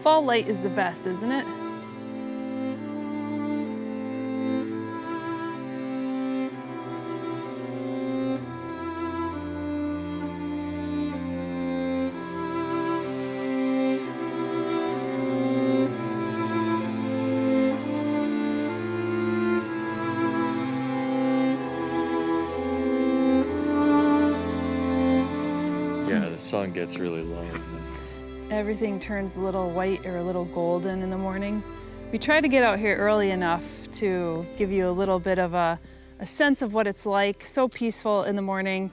Fall light is the best, isn't it? Yeah, the sun gets really low. Everything turns a little white or a little golden in the morning. We try to get out here early enough to give you a little bit of a sense of what it's like. So peaceful in the morning.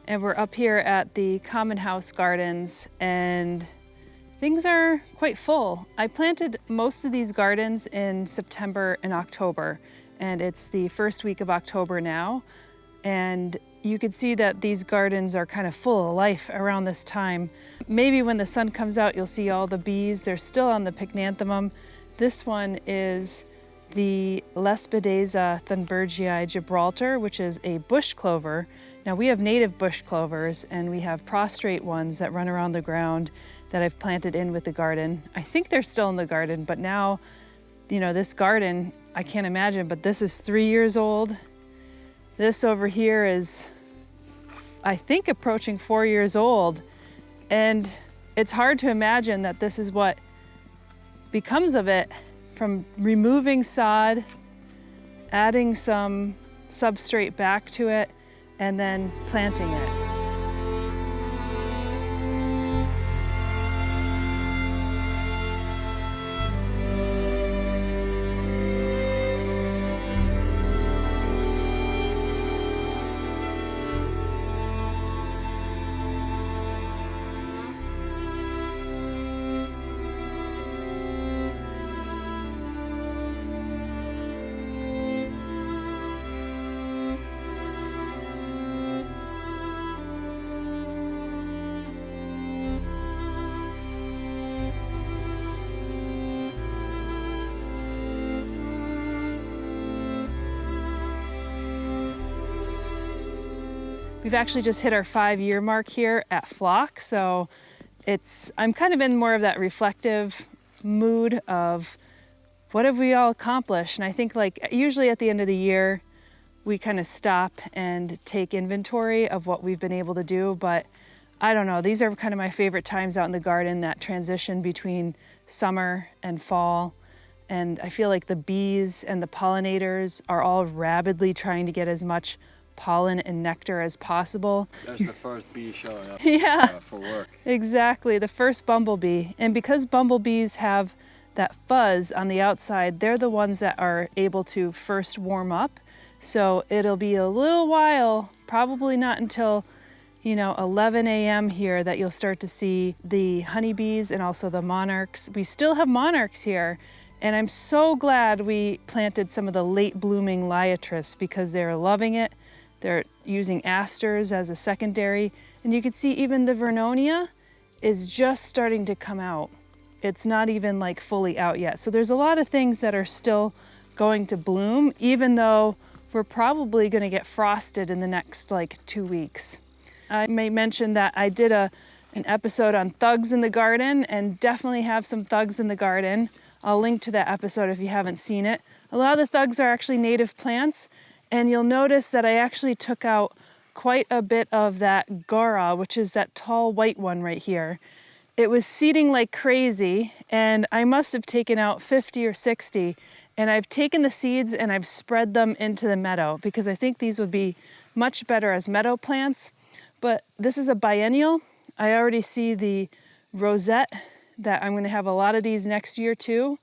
And we're up here at the Common House Gardens and things are quite full. I planted most of these gardens in September and October, and it's the first week of October now. And you can see that these gardens are kind of full of life around this time. Maybe when the sun comes out, you'll see all the bees. They're still on the pycnanthemum. This one is the Lespedeza thunbergii Gibraltar, which is a bush clover. Now we have native bush clovers and we have prostrate ones that run around the ground that I've planted in with the garden. I think they're still in the garden, but now, you know, this garden, I can't imagine, but this is 3 years old. This over here is, I think, approaching 4 years old. And it's hard to imagine that this is what becomes of it from removing sod, adding some substrate back to it, and then planting it. We've actually just hit our 5-year mark here at Flock, so I'm kind of in more of that reflective mood of what have we all accomplished. And I think like usually at the end of the year, we kind of stop and take inventory of what we've been able to do. But I don't know, these are kind of my favorite times out in the garden, that transition between summer and fall. And I feel like the bees and the pollinators are all rabidly trying to get as much pollen and nectar as possible. That's the first bee showing up Yeah, for work. exactly, the first bumblebee. And because bumblebees have that fuzz on the outside, they're the ones that are able to first warm up. So it'll be a little while, probably not until 11 a.m. here, that you'll start to see the honeybees and also the monarchs. We still have monarchs here. And I'm so glad we planted some of the late blooming liatris because they're loving it. They're using asters as a secondary. And you can see even the Vernonia is just starting to come out. It's not even like fully out yet. So there's a lot of things that are still going to bloom, even though we're probably going to get frosted in the next 2 weeks. I may mention that I did an episode on thugs in the garden, and definitely have some thugs in the garden. I'll link to that episode if you haven't seen it. A lot of the thugs are actually native plants, and you'll notice that I actually took out quite a bit of that Gora, which is that tall white one right here. It was seeding like crazy, and I must have taken out 50 or 60, and I've taken the seeds and I've spread them into the meadow because I think these would be much better as meadow plants. But this is a biennial. I already see the rosette that I'm going to have a lot of these next year too.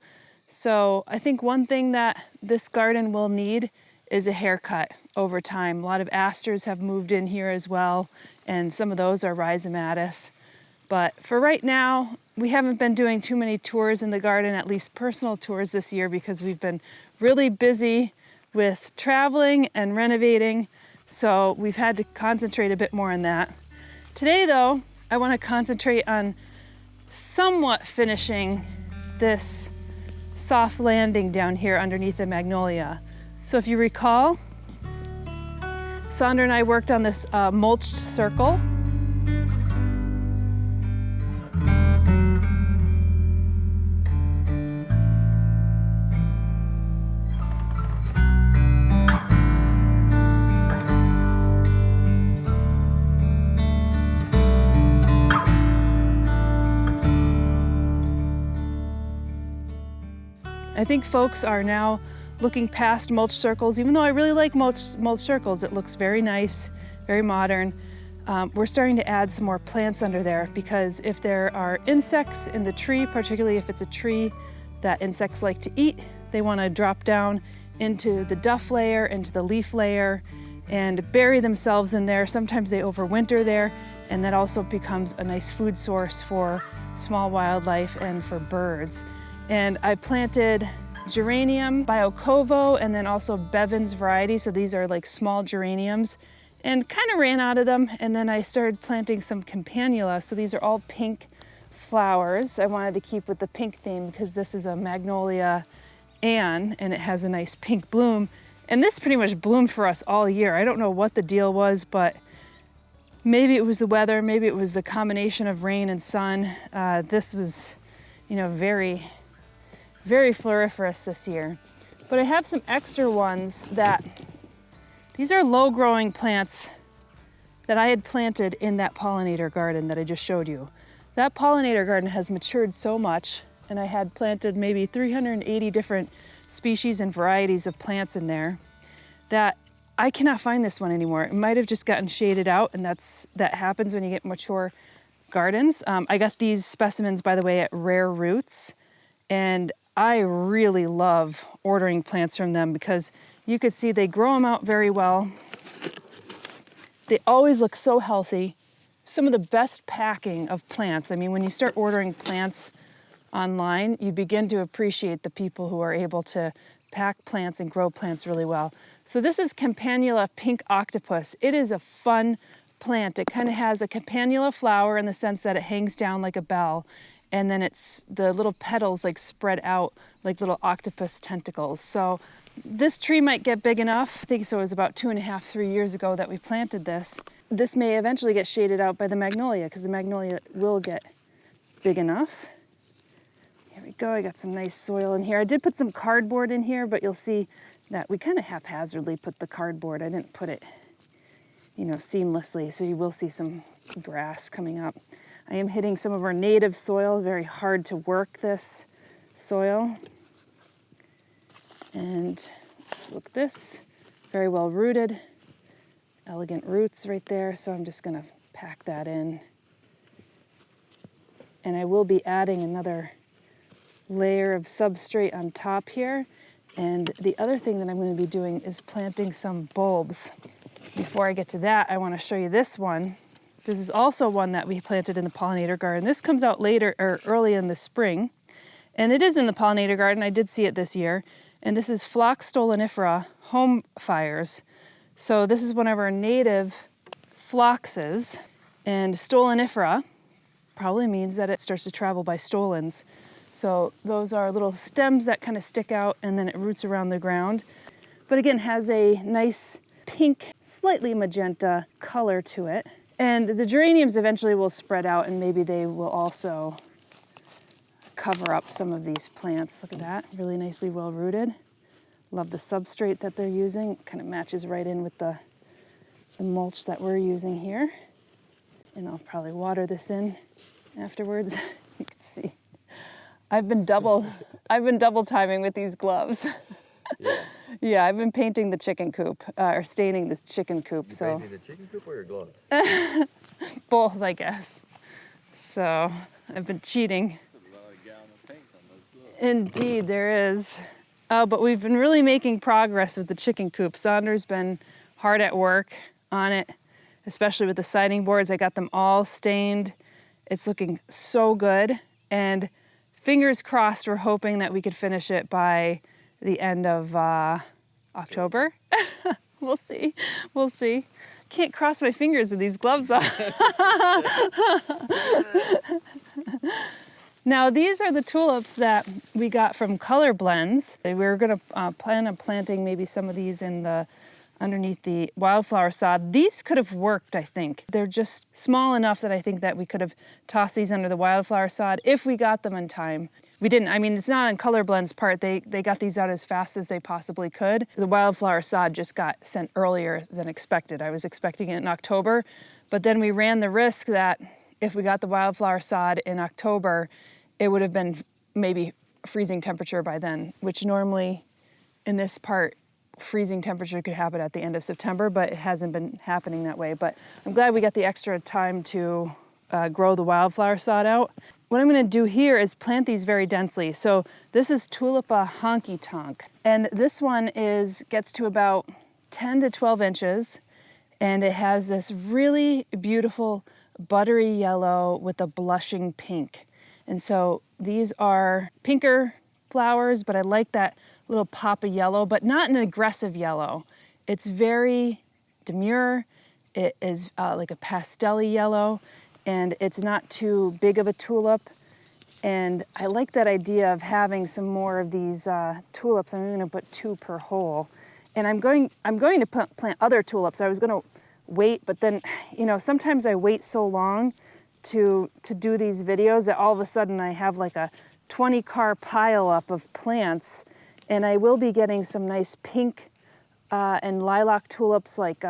So I think one thing that this garden will need is a haircut over time. A lot of asters have moved in here as well, and some of those are rhizomatous. But for right now, we haven't been doing too many tours in the garden, at least personal tours this year, because we've been really busy with traveling and renovating. So we've had to concentrate a bit more on that. Today though, I want to concentrate on somewhat finishing this soft landing down here underneath the Magnolia. So if you recall, Sandra and I worked on this mulched circle. I think folks are now looking past mulch circles. Even though I really like mulch circles, it looks very nice, very modern. We're starting to add some more plants under there because if there are insects in the tree, particularly if it's a tree that insects like to eat, they want to drop down into the duff layer, into the leaf layer, and bury themselves in there. Sometimes they overwinter there, and that also becomes a nice food source for small wildlife and for birds. And I planted geranium, Biocovo, and then also Bevan's variety. So these are like small geraniums, and kind of ran out of them. And then I started planting some campanula. So these are all pink flowers. I wanted to keep with the pink theme because this is a Magnolia and it has a nice pink bloom. And this pretty much bloomed for us all year. I don't know what the deal was, but maybe it was the weather, maybe it was the combination of rain and sun. This was, very, very floriferous this year. But I have some extra ones these are low growing plants that I had planted in that pollinator garden that I just showed you. That pollinator garden has matured so much, and I had planted maybe 380 different species and varieties of plants in there that I cannot find this one anymore. It might have just gotten shaded out, and that happens when you get mature gardens. I got these specimens, by the way, at Rare Roots, and I really love ordering plants from them because you could see they grow them out very well. They always look so healthy. Some of the best packing of plants. I mean, when you start ordering plants online, you begin to appreciate the people who are able to pack plants and grow plants really well. So this is Campanula Pink Octopus. It is a fun plant. It kind of has a campanula flower in the sense that it hangs down like a bell, and then the little petals like spread out like little octopus tentacles. So this tree might get big enough. I think so. It was about 2.5, 3 years ago that we planted this. This may eventually get shaded out by the magnolia because the magnolia will get big enough. Here we go. I got some nice soil in here. I did put some cardboard in here, but you'll see that we kind of haphazardly put the cardboard. I didn't put it, seamlessly. So you will see some grass coming up. I am hitting some of our native soil. Very hard to work this soil. And look at this, very well rooted, elegant roots right there. So I'm just gonna pack that in. And I will be adding another layer of substrate on top here. And the other thing that I'm gonna be doing is planting some bulbs. Before I get to that, I wanna show you this one. This is also one that we planted in the pollinator garden. This comes out later or early in the spring. And it is in the pollinator garden. I did see it this year. And this is Phlox stolonifera home fires. So this is one of our native phloxes. And stolonifera probably means that it starts to travel by stolons. So those are little stems that kind of stick out, and then it roots around the ground. But again, has a nice pink, slightly magenta color to it. And the geraniums eventually will spread out, and maybe they will also cover up some of these plants. Look at that, really nicely well rooted. Love the substrate that they're using. It kind of matches right in with the mulch that we're using here. And I'll probably water this in afterwards. You can see. I've been double timing with these gloves. Yeah. Yeah, I've been painting the chicken coop, or staining the chicken coop. You painting the chicken coop or your gloves? Both, I guess. So I've been cheating. Indeed, there is. But we've been really making progress with the chicken coop. Saunder's been hard at work on it, especially with the siding boards. I got them all stained. It's looking so good. And fingers crossed, we're hoping that we could finish it by the end of October. We'll see. We'll see. Can't cross my fingers with these gloves on. Now, these are the tulips that we got from Color Blends. We were going to plan on planting maybe some of these underneath the wildflower sod. These could have worked, I think. They're just small enough that I think that we could have tossed these under the wildflower sod if we got them in time. We didn't. I mean, it's not on Color Blend's part. They got these out as fast as they possibly could. The wildflower sod just got sent earlier than expected. I was expecting it in October, but then we ran the risk that if we got the wildflower sod in October, it would have been maybe freezing temperature by then, which normally in this part, freezing temperature could happen at the end of September, but it hasn't been happening that way. But I'm glad we got the extra time to grow the wildflower sod out. What I'm going to do here is plant these very densely. So this is Tulipa honky tonk, and this one gets to about 10 to 12 inches, and it has this really beautiful buttery yellow with a blushing pink. And so these are pinker flowers, but I like that little pop of yellow, but not an aggressive yellow. It's very demure. It is like a pastel-y yellow, and it's not too big of a tulip. And I like that idea of having some more of these tulips. I'm going to put 2 per hole. And I'm going to plant other tulips. I was going to wait, but then, sometimes I wait so long to do these videos that all of a sudden I have like a 20-car pile up of plants, and I will be getting some nice pink and lilac tulips like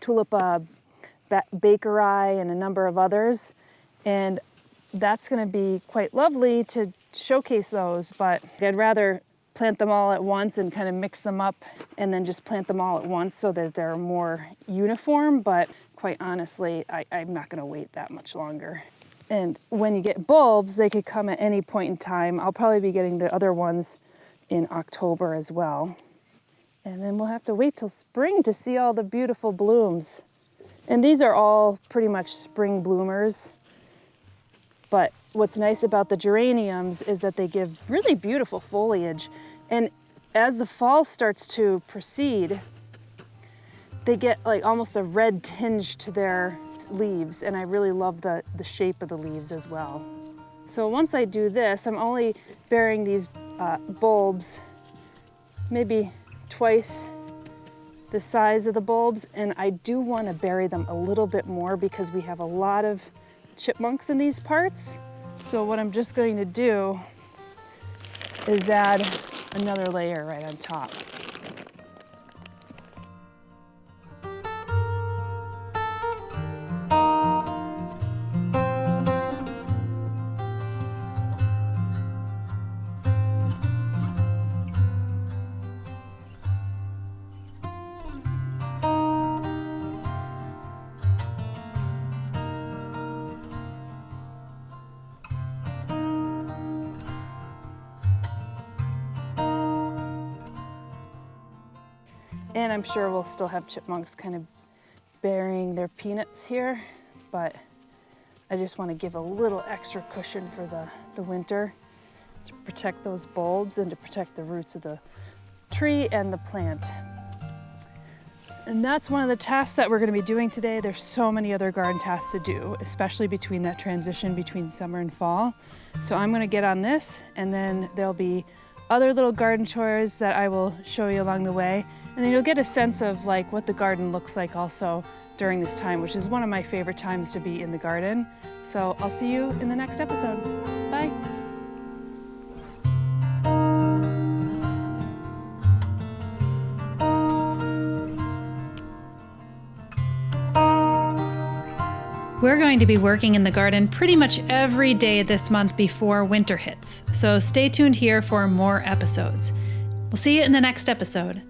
Tulipa bakeri and a number of others, and that's going to be quite lovely to showcase those, but I'd rather plant them all at once and kind of mix them up and then just plant them all at once so that they're more uniform. But quite honestly, I'm not going to wait that much longer. And when you get bulbs, they could come at any point in time. I'll probably be getting the other ones in October as well. And then we'll have to wait till spring to see all the beautiful blooms. And these are all pretty much spring bloomers. But what's nice about the geraniums is that they give really beautiful foliage. And as the fall starts to proceed, they get like almost a red tinge to their leaves. And I really love the shape of the leaves as well. So once I do this, I'm only burying these bulbs maybe twice the size of the bulbs. And I do want to bury them a little bit more because we have a lot of chipmunks in these parts. So what I'm just going to do is add another layer right on top. And I'm sure we'll still have chipmunks kind of burying their peanuts here, but I just want to give a little extra cushion for the winter to protect those bulbs and to protect the roots of the tree and the plant. And that's one of the tasks that we're going to be doing today. There's so many other garden tasks to do, especially between that transition between summer and fall. So I'm going to get on this, and then there'll be other little garden chores that I will show you along the way. And then you'll get a sense of like what the garden looks like also during this time, which is one of my favorite times to be in the garden. So I'll see you in the next episode. Bye. We're going to be working in the garden pretty much every day this month before winter hits, so stay tuned here for more episodes. We'll see you in the next episode.